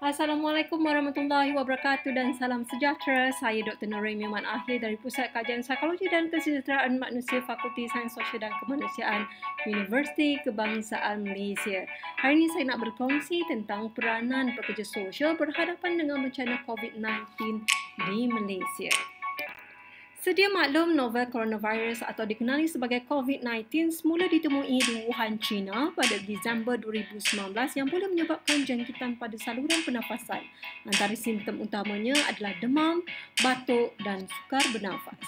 Assalamualaikum warahmatullahi wabarakatuh dan salam sejahtera. Saya Dr. Noreen Miman Akhir dari Pusat Kajian Psikologi dan Kesejahteraan Manusia Fakulti Sains Sosial dan Kemanusiaan Universiti Kebangsaan Malaysia. Hari ini saya nak berkongsi tentang peranan pekerja sosial berhadapan dengan bencana COVID-19 di Malaysia. Sedia maklum, novel coronavirus atau dikenali sebagai COVID-19 semula ditemui di Wuhan, China pada Disember 2019 yang boleh menyebabkan jangkitan pada saluran pernafasan. Antara simptom utamanya adalah demam, batuk dan sukar bernafas.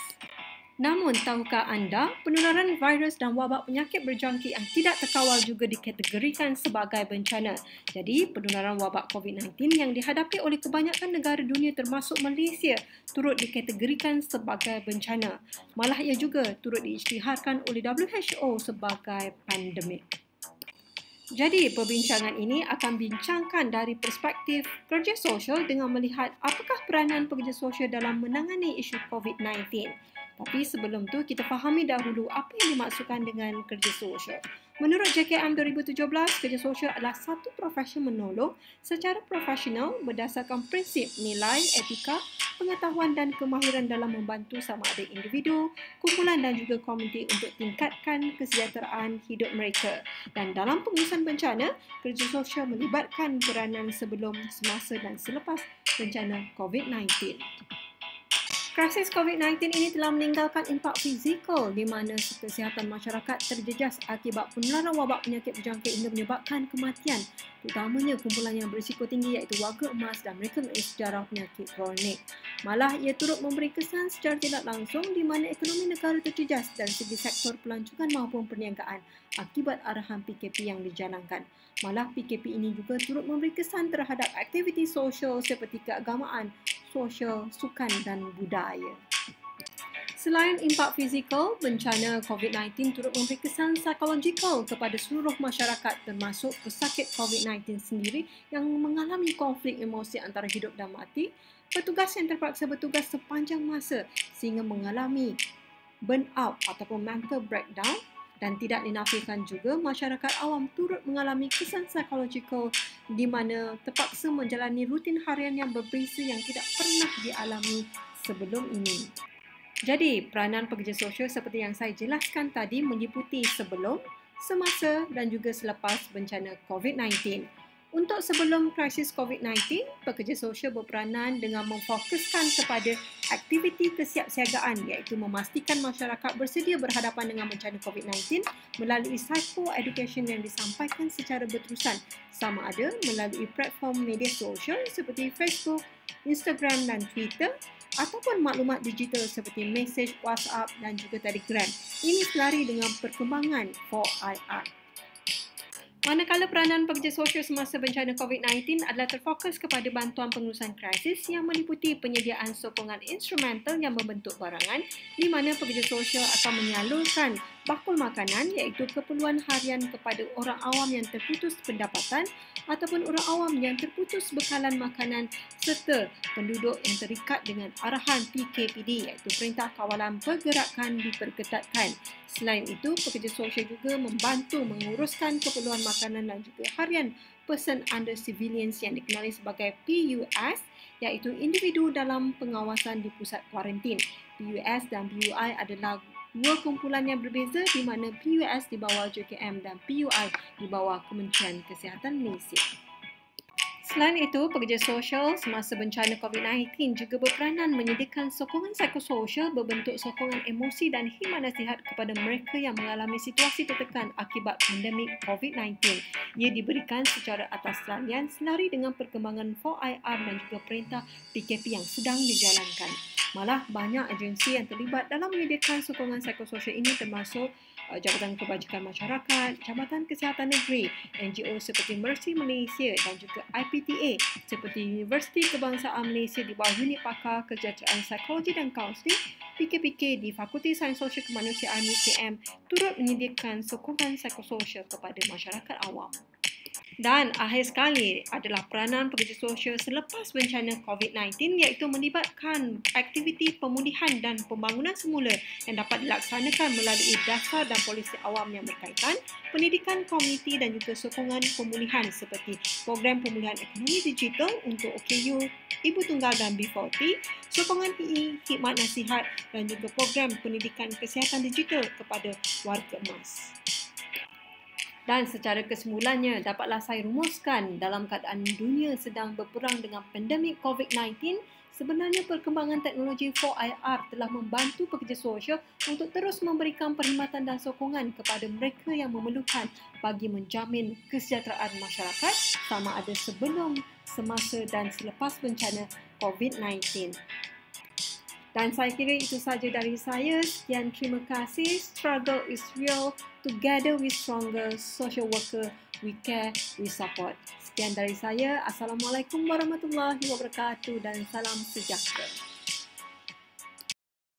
Namun, tahukah anda, penularan virus dan wabak penyakit berjangkit yang tidak terkawal juga dikategorikan sebagai bencana. Jadi, penularan wabak COVID-19 yang dihadapi oleh kebanyakan negara dunia termasuk Malaysia turut dikategorikan sebagai bencana. Malah ia juga turut diisytiharkan oleh WHO sebagai pandemik. Jadi, perbincangan ini akan bincangkan dari perspektif kerja sosial dengan melihat apakah peranan pekerja sosial dalam menangani isu COVID-19. Tapi sebelum tu, kita fahami dahulu apa yang dimaksudkan dengan kerja sosial. Menurut JKM 2017, kerja sosial adalah satu profesi menolong secara profesional berdasarkan prinsip nilai, etika, pengetahuan dan kemahiran dalam membantu sama ada individu, kumpulan dan juga komuniti untuk tingkatkan kesejahteraan hidup mereka. Dan dalam pengurusan bencana, kerja sosial melibatkan peranan sebelum, semasa dan selepas bencana COVID-19. Krisis COVID-19 ini telah meninggalkan impak fizikal di mana kesihatan masyarakat terjejas akibat penularan wabak penyakit berjangkit hingga menyebabkan kematian, terutamanya kumpulan yang berisiko tinggi iaitu warga emas dan mereka memiliki sejarah penyakit kronik. Malah ia turut memberi kesan secara tidak langsung di mana ekonomi negara terjejas dari segi sektor pelancongan maupun perniagaan akibat arahan PKP yang dijalankan. Malah PKP ini juga turut memberi kesan terhadap aktiviti sosial seperti keagamaan, sosial, sukan dan budaya. Selain impak fizikal, bencana COVID-19 turut memberi kesan psikologikal kepada seluruh masyarakat termasuk pesakit COVID-19 sendiri yang mengalami konflik emosi antara hidup dan mati, petugas yang terpaksa bertugas sepanjang masa sehingga mengalami burnout ataupun mental breakdown, dan tidak dinafikan juga masyarakat awam turut mengalami kesan psikologikal di mana terpaksa menjalani rutin harian yang berbeza yang tidak pernah dialami sebelum ini. Jadi, peranan pekerja sosial seperti yang saya jelaskan tadi meliputi sebelum, semasa dan juga selepas bencana COVID-19. Untuk sebelum krisis COVID-19, pekerja sosial berperanan dengan memfokuskan kepada aktiviti kesiapsiagaan iaitu memastikan masyarakat bersedia berhadapan dengan bencana COVID-19 melalui psycho-education yang disampaikan secara berterusan sama ada melalui platform media sosial seperti Facebook, Instagram dan Twitter ataupun maklumat digital seperti mesej WhatsApp dan juga Telegram. Ini selari dengan perkembangan 4IR. Manakala peranan pekerja sosial semasa bencana COVID-19 adalah terfokus kepada bantuan pengurusan krisis yang meliputi penyediaan sokongan instrumental yang membentuk barangan di mana pekerja sosial akan menyalurkan bakul makanan iaitu keperluan harian kepada orang awam yang terputus pendapatan ataupun orang awam yang terputus bekalan makanan serta penduduk yang terikat dengan arahan PKPD iaitu Perintah Kawalan Pergerakan diperketatkan. Selain itu, pekerja sosial juga membantu menguruskan keperluan makanan dan juga harian Person Under Surveillance yang dikenali sebagai PUS iaitu individu dalam pengawasan di pusat kuarantin. PUS dan PUI adalah dua kumpulan yang berbeza di mana PUS di bawah JKM dan PUI di bawah Kementerian Kesihatan Malaysia. Selain itu, pekerja sosial semasa bencana COVID-19 juga berperanan menyediakan sokongan psikososial berbentuk sokongan emosi dan khidmat nasihat kepada mereka yang mengalami situasi tertekan akibat pandemik COVID-19. Ia diberikan secara atas talian selari dengan perkembangan 4IR dan juga perintah PKP yang sedang dijalankan. Malah banyak agensi yang terlibat dalam menyediakan sokongan psikososial ini termasuk Jabatan Kebajikan Masyarakat, Jabatan Kesihatan Negeri, NGO seperti Mercy Malaysia dan juga IPTA seperti Universiti Kebangsaan Malaysia di bawah Unit Pakar Kesejahteraan Psikologi dan Kaunseling, PKPK di Fakulti Sains Sosial Kemanusiaan UKM turut menyediakan sokongan psikososial kepada masyarakat awam. Dan akhir sekali adalah peranan pekerja sosial selepas bencana COVID-19 iaitu melibatkan aktiviti pemulihan dan pembangunan semula yang dapat dilaksanakan melalui dasar dan polisi awam yang berkaitan, pendidikan komuniti dan juga sokongan pemulihan seperti program pemulihan ekonomi digital untuk OKU, Ibu Tunggal dan B40, sokongan PE, khidmat nasihat dan juga program pendidikan kesihatan digital kepada warga emas. Dan secara kesimpulannya, dapatlah saya rumuskan dalam keadaan dunia sedang berperang dengan pandemik COVID-19, sebenarnya perkembangan teknologi 4IR telah membantu pekerja sosial untuk terus memberikan perkhidmatan dan sokongan kepada mereka yang memerlukan bagi menjamin kesejahteraan masyarakat sama ada sebelum, semasa dan selepas bencana COVID-19. Dan saya kira itu sahaja dari saya. Sekian, terima kasih. Struggle is real. Together we stronger. Social worker, we care, we support. Sekian dari saya. Assalamualaikum warahmatullahi wabarakatuh dan salam sejahtera.